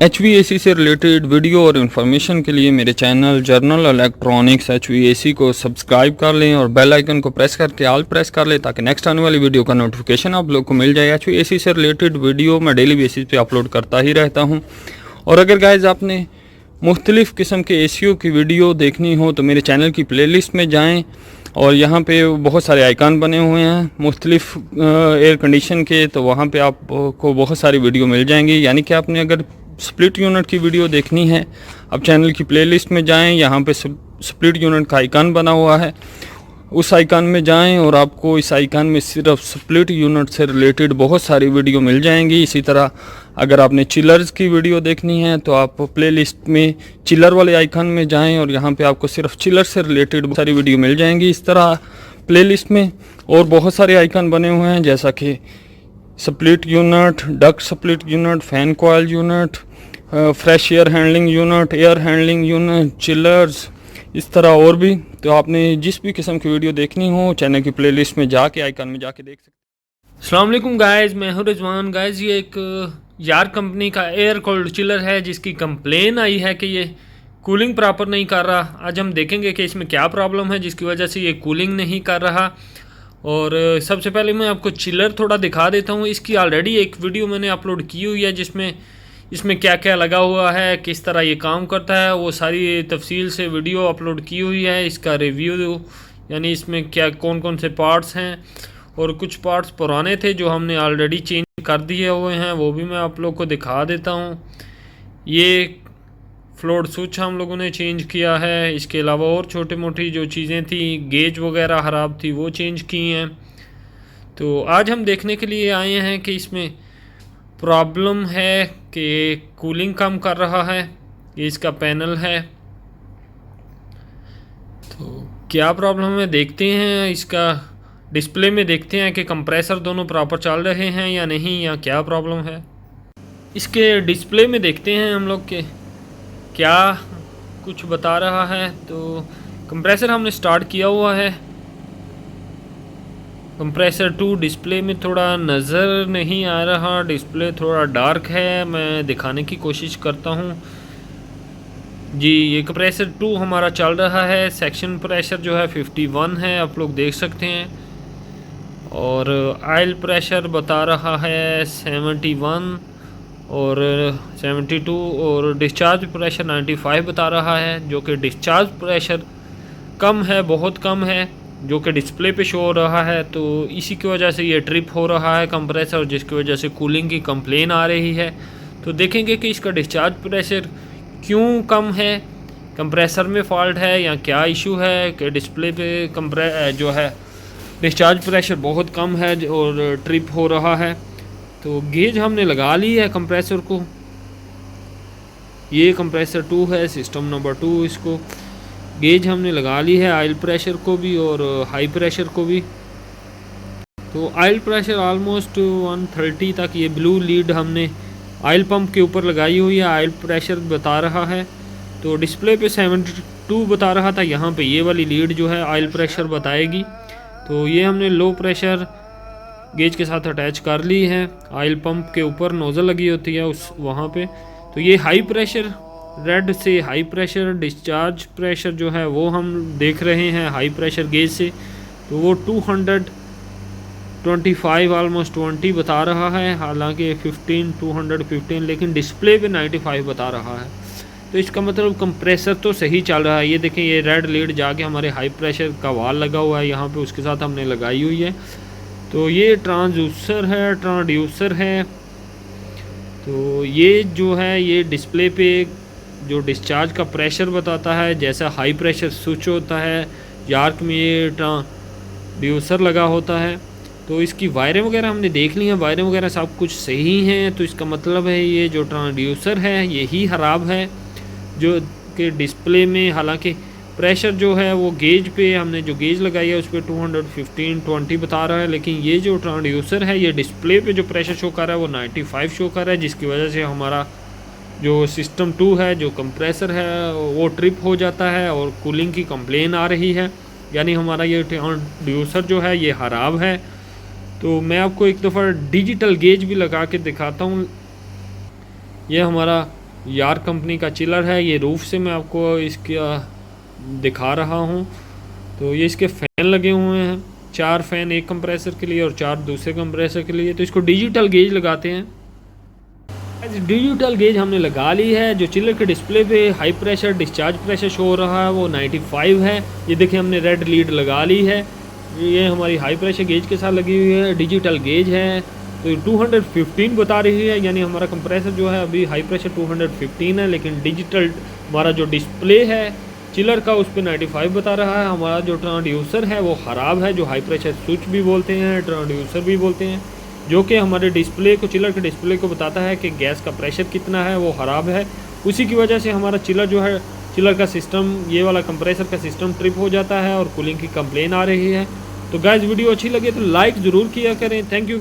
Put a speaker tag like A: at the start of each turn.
A: HVAC से related video और information के लिए मेरे चैनल जर्नल इलेक्ट्रॉनिक्स HVAC को सब्सक्राइब कर लें और बेल आइकन को प्रेस करके ऑल प्रेस कर लें ताकि नेक्स्ट आने वाली वीडियो का नोटिफिकेशन आप लोग को मिल जाए। HVAC से रिलेटेड वीडियो मैं डेली बेसिस पे अपलोड करता ही रहता हूं। और अगर गाइज आपने मुख्तलिफ़ किस्म के ACO की वीडियो देखनी हो तो मेरे चैनल की प्लेलिस्ट में जाएँ और यहाँ पे बहुत सारे आइकन बने हुए हैं मुख्तलिफ़ एयर कंडीशन के, तो वहाँ पे आपको बहुत सारी वीडियो मिल जाएंगी। यानी कि आपने अगर स्प्लिट यूनिट की वीडियो देखनी है, अब चैनल की प्लेलिस्ट में जाएं, यहाँ पे स्प्लिट यूनिट का आइकन बना हुआ है, उस आइकन में जाएं और आपको इस आइकन में सिर्फ स्प्लिट यूनिट से रिलेटेड बहुत सारी वीडियो मिल जाएंगी। इसी तरह अगर आपने चिलर्स की वीडियो देखनी है तो आप प्लेलिस्ट में चिलर वाले आइकन में जाएं और यहाँ पे आपको सिर्फ चिलर से रिलेटेड बहुत सारी वीडियो मिल जाएंगी। इस तरह प्लेलिस्ट में और बहुत सारे आइकन बने हुए हैं जैसा कि split unit, duct split unit, fan coil unit, fresh air handling unit, air handling unit, chillers, इस तरह और भी। तो आपने जिस भी किस्म की वीडियो देखनी हो चैनल की प्लेलिस्ट में जाके आइकन में जाके देख सकते हैं।
B: अस्सलाम वालेकुम गाइस, मैं हूं रिजवान। गाइस ये एक यार कंपनी का एयर कोल्ड चिलर है जिसकी कंप्लेन आई है कि ये कूलिंग प्रॉपर नहीं कर रहा। आज हम देखेंगे कि इसमें क्या प्रॉब्लम है जिसकी वजह से ये कूलिंग नहीं कर रहा। और सबसे पहले मैं आपको चिलर थोड़ा दिखा देता हूँ। इसकी ऑलरेडी एक वीडियो मैंने अपलोड की हुई है जिसमें इसमें क्या क्या लगा हुआ है, किस तरह ये काम करता है, वो सारी तफसील से वीडियो अपलोड की हुई है। इसका रिव्यू यानी इसमें क्या कौन कौन से पार्ट्स हैं, और कुछ पार्ट्स पुराने थे जो हमने ऑलरेडी चेंज कर दिए हुए हैं, वो भी मैं आप लोग को दिखा देता हूँ। ये फ्लोट स्विच हम लोगों ने चेंज किया है। इसके अलावा और छोटी मोटी जो चीज़ें थी, गेज वगैरह ख़राब थी, वो चेंज की हैं। तो आज हम देखने के लिए आए हैं कि इसमें प्रॉब्लम है कि कूलिंग कम कर रहा है। ये इसका पैनल है, तो क्या प्रॉब्लम है देखते हैं। इसका डिस्प्ले में देखते हैं कि कंप्रेसर दोनों प्रॉपर चल रहे हैं या नहीं, या क्या प्रॉब्लम है। इसके डिस्प्ले में देखते हैं हम लोग के क्या कुछ बता रहा है। तो कंप्रेसर हमने स्टार्ट किया हुआ है। कंप्रेसर 2 डिस्प्ले में थोड़ा नज़र नहीं आ रहा, डिस्प्ले थोड़ा डार्क है। मैं दिखाने की कोशिश करता हूँ जी। ये कंप्रेसर 2 हमारा चल रहा है। सेक्शन प्रेशर जो है 51 है, आप लोग देख सकते हैं। और ऑयल प्रेशर बता रहा है 71 और 72, और डिस्चार्ज प्रेशर 95 बता रहा है, जो कि डिस्चार्ज प्रेशर कम है, बहुत कम है, जो कि डिस्प्ले पे शो हो रहा है। तो इसी की वजह से ये ट्रिप हो रहा है कंप्रेसर, जिसकी वजह से कूलिंग की कंप्लेन आ रही है। तो देखेंगे कि इसका डिस्चार्ज प्रेशर क्यों कम है, कंप्रेसर में फॉल्ट है या क्या इशू है कि डिस्प्ले पे जो है डिस्चार्ज प्रेशर बहुत कम है और ट्रिप हो रहा है। तो गेज हमने लगा ली है कंप्रेसर को। ये कंप्रेसर 2 है, सिस्टम नंबर 2। इसको गेज हमने लगा ली है, ऑयल प्रेशर को भी और हाई प्रेशर को भी। तो ऑयल प्रेशर ऑलमोस्ट 130 तक, ये ब्लू लीड हमने ऑयल पंप के ऊपर लगाई हुई है, ऑयल प्रेशर बता रहा है। तो डिस्प्ले पे 72 बता रहा था, यहाँ पे ये वाली लीड जो है ऑयल प्रेशर बताएगी। तो ये हमने लो प्रेशर गेज के साथ अटैच कर ली है। ऑयल पंप के ऊपर नोज़ल लगी होती है उस वहाँ पे। तो ये हाई प्रेशर, रेड से हाई प्रेशर डिस्चार्ज प्रेशर जो है वो हम देख रहे हैं हाई प्रेशर गेज से। तो वो 225 ऑलमोस्ट 20 बता रहा है, हालांकि 215, लेकिन डिस्प्ले पे 95 बता रहा है। तो इसका मतलब कंप्रेसर तो सही चल रहा है। ये देखें, ये रेड लीड जाके हमारे हाई प्रेशर का वाल लगा हुआ है यहाँ पे, उसके साथ हमने लगाई हुई है। तो ये ट्रांसड्यूसर है। तो ये जो है ये डिस्प्ले पे जो डिस्चार्ज का प्रेशर बताता है, जैसा हाई प्रेशर स्विच होता है यार्क में, ये ट्रांसड्यूसर लगा होता है। तो इसकी वायरें वगैरह हमने देख ली हैं, वायरें वगैरह सब कुछ सही हैं। तो इसका मतलब है ये जो ट्रांसड्यूसर है यही ख़राब है, जो कि डिस्प्ले में, हालांकि प्रेशर जो है वो गेज पे हमने जो गेज लगाई है उस पर 215-20 बता रहा है, लेकिन ये जो ट्रांसड्यूसर है ये डिस्प्ले पे जो प्रेशर शो कर रहा है वो 95 शो कर रहा है, जिसकी वजह से हमारा जो सिस्टम 2 है, जो कंप्रेसर है, वो ट्रिप हो जाता है और कूलिंग की कंप्लेन आ रही है। यानी हमारा ये ट्रांसड्यूसर जो है ये ख़राब है। तो मैं आपको एक दफ़ा डिजिटल गेज भी लगा के दिखाता हूँ। ये हमारा यार कंपनी का चिलर है। ये रूफ से मैं आपको इसका दिखा रहा हूँ। तो ये इसके फ़ैन लगे हुए हैं, 4 फ़ैन एक कंप्रेसर के लिए और 4 दूसरे कंप्रेसर के लिए। तो इसको डिजिटल गेज लगाते हैं। डिजिटल गेज हमने लगा ली है। जो चिलर के डिस्प्ले पे high pressure discharge pressure show हो रहा है वो 95 है। ये देखिए हमने रेड लीड लगा ली है। ये हमारी हाई प्रेशर गेज के साथ लगी हुई है, डिजिटल गेज है। तो 215 बता रही है, यानी हमारा कंप्रेसर जो है अभी हाई प्रेशर 215 है, लेकिन डिजिटल हमारा जो डिस्प्ले है चिलर का उस पर 95 बता रहा है। हमारा जो ट्रांसड्यूसर है वो ख़राब है, जो हाई प्रेशर स्विच भी बोलते हैं, ट्रांसड्यूसर भी बोलते हैं, जो कि हमारे डिस्प्ले को, चिलर के डिस्प्ले को बताता है कि गैस का प्रेशर कितना है, वो ख़राब है। उसी की वजह से हमारा चिलर जो है, चिलर का सिस्टम, ये वाला कंप्रेसर का सिस्टम ट्रिप हो जाता है और कूलिंग की कंप्लेन आ रही है। तो गाइस वीडियो अच्छी लगे तो लाइक ज़रूर किया करें। Thank you.